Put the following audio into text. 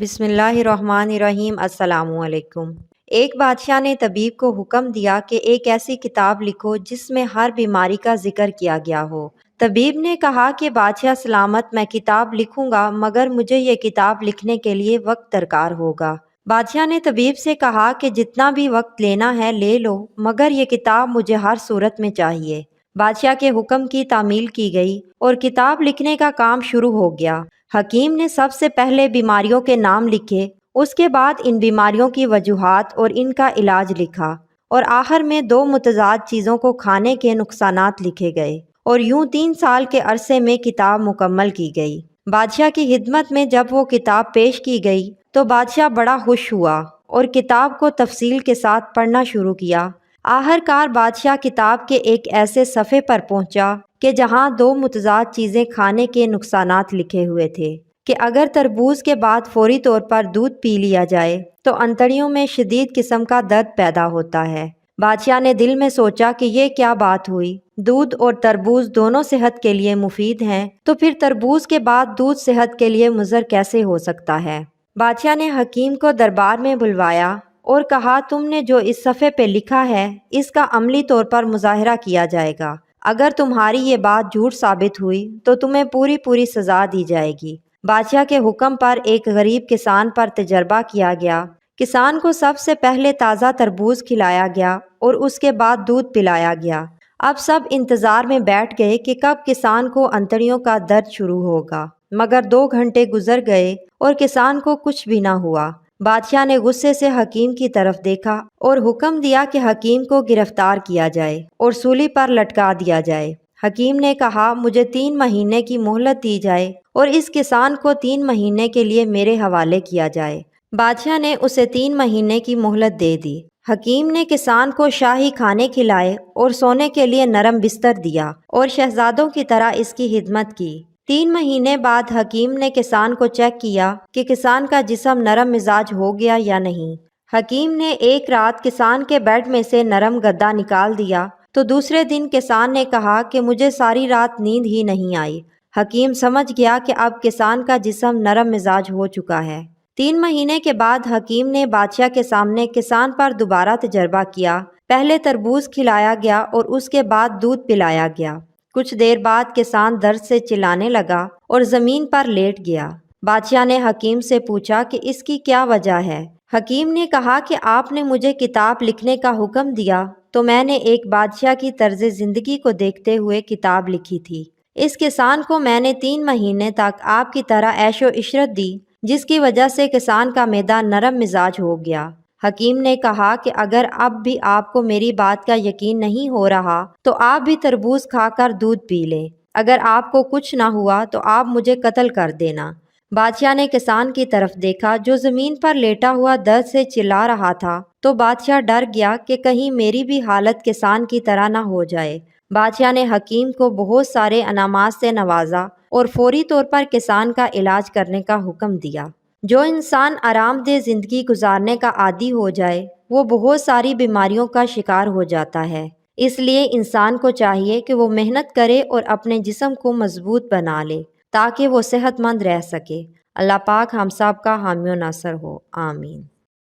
بسم اللہ الرحمن الرحیم۔ السلام علیکم۔ ایک بادشاہ نے طبیب کو حکم دیا کہ ایک ایسی کتاب لکھو جس میں ہر بیماری کا ذکر کیا گیا ہو۔ طبیب نے کہا کہ بادشاہ سلامت، میں کتاب لکھوں گا مگر مجھے یہ کتاب لکھنے کے لیے وقت درکار ہوگا۔ بادشاہ نے طبیب سے کہا کہ جتنا بھی وقت لینا ہے لے لو مگر یہ کتاب مجھے ہر صورت میں چاہیے۔ بادشاہ کے حکم کی تعمیل کی گئی اور کتاب لکھنے کا کام شروع ہو گیا۔ حکیم نے سب سے پہلے بیماریوں کے نام لکھے، اس کے بعد ان بیماریوں کی وجوہات اور ان کا علاج لکھا، اور آخر میں 2 متضاد چیزوں کو کھانے کے نقصانات لکھے گئے، اور یوں 3 سال کے عرصے میں کتاب مکمل کی گئی۔ بادشاہ کی خدمت میں جب وہ کتاب پیش کی گئی تو بادشاہ بڑا خوش ہوا اور کتاب کو تفصیل کے ساتھ پڑھنا شروع کیا۔ آخر کار بادشاہ کتاب کے ایک ایسے صفحے پر پہنچا کہ جہاں 2 متضاد چیزیں کھانے کے نقصانات لکھے ہوئے تھے کہ اگر تربوز کے بعد فوری طور پر دودھ پی لیا جائے تو انتڑیوں میں شدید قسم کا درد پیدا ہوتا ہے۔ بادشاہ نے دل میں سوچا کہ یہ کیا بات ہوئی، دودھ اور تربوز دونوں صحت کے لیے مفید ہیں، تو پھر تربوز کے بعد دودھ صحت کے لیے مضر کیسے ہو سکتا ہے؟ بادشاہ نے حکیم کو دربار میں بلوایا اور کہا، تم نے جو اس صفحے پہ لکھا ہے اس کا عملی طور پر مظاہرہ کیا جائے گا۔ اگر تمہاری یہ بات جھوٹ ثابت ہوئی تو تمہیں پوری سزا دی جائے گی۔ بادشاہ کے حکم پر ایک غریب کسان پر تجربہ کیا گیا۔ کسان کو سب سے پہلے تازہ تربوز کھلایا گیا اور اس کے بعد دودھ پلایا گیا۔ اب سب انتظار میں بیٹھ گئے کہ کب کسان کو انتڑیوں کا درد شروع ہوگا، مگر 2 گھنٹے گزر گئے اور کسان کو کچھ بھی نہ ہوا۔ بادشاہ نے غصے سے حکیم کی طرف دیکھا اور حکم دیا کہ حکیم کو گرفتار کیا جائے اور سولی پر لٹکا دیا جائے۔ حکیم نے کہا، مجھے 3 مہینے کی مہلت دی جائے اور اس کسان کو 3 مہینے کے لیے میرے حوالے کیا جائے۔ بادشاہ نے اسے 3 مہینے کی مہلت دے دی۔ حکیم نے کسان کو شاہی کھانے کھلائے اور سونے کے لیے نرم بستر دیا اور شہزادوں کی طرح اس کی خدمت کی۔ 3 مہینے بعد حکیم نے کسان کو چیک کیا کہ کسان کا جسم نرم مزاج ہو گیا یا نہیں۔ حکیم نے ایک رات کسان کے بیڈ میں سے نرم گدا نکال دیا تو دوسرے دن کسان نے کہا کہ مجھے ساری رات نیند ہی نہیں آئی۔ حکیم سمجھ گیا کہ اب کسان کا جسم نرم مزاج ہو چکا ہے۔ 3 مہینے کے بعد حکیم نے بادشاہ کے سامنے کسان پر دوبارہ تجربہ کیا۔ پہلے تربوز کھلایا گیا اور اس کے بعد دودھ پلایا گیا۔ کچھ دیر بعد کسان درد سے چلانے لگا اور زمین پر لیٹ گیا۔ بادشاہ نے حکیم سے پوچھا کہ اس کی کیا وجہ ہے؟ حکیم نے کہا کہ آپ نے مجھے کتاب لکھنے کا حکم دیا تو میں نے ایک بادشاہ کی طرز زندگی کو دیکھتے ہوئے کتاب لکھی تھی۔ اس کسان کو میں نے 3 مہینے تک آپ کی طرح عیش و عشرت دی جس کی وجہ سے کسان کا معدہ نرم مزاج ہو گیا۔ حکیم نے کہا کہ اگر اب بھی آپ کو میری بات کا یقین نہیں ہو رہا تو آپ بھی تربوز کھا کر دودھ پی لیں۔ اگر آپ کو کچھ نہ ہوا تو آپ مجھے قتل کر دینا۔ بادشاہ نے کسان کی طرف دیکھا جو زمین پر لیٹا ہوا درد سے چلا رہا تھا تو بادشاہ ڈر گیا کہ کہیں میری بھی حالت کسان کی طرح نہ ہو جائے۔ بادشاہ نے حکیم کو بہت سارے انعامات سے نوازا اور فوری طور پر کسان کا علاج کرنے کا حکم دیا۔ جو انسان آرام دہ زندگی گزارنے کا عادی ہو جائے وہ بہت ساری بیماریوں کا شکار ہو جاتا ہے۔ اس لیے انسان کو چاہیے کہ وہ محنت کرے اور اپنے جسم کو مضبوط بنا لے تاکہ وہ صحت مند رہ سکے۔ اللہ پاک ہم سب کا حامی و ناصر ہو، آمین۔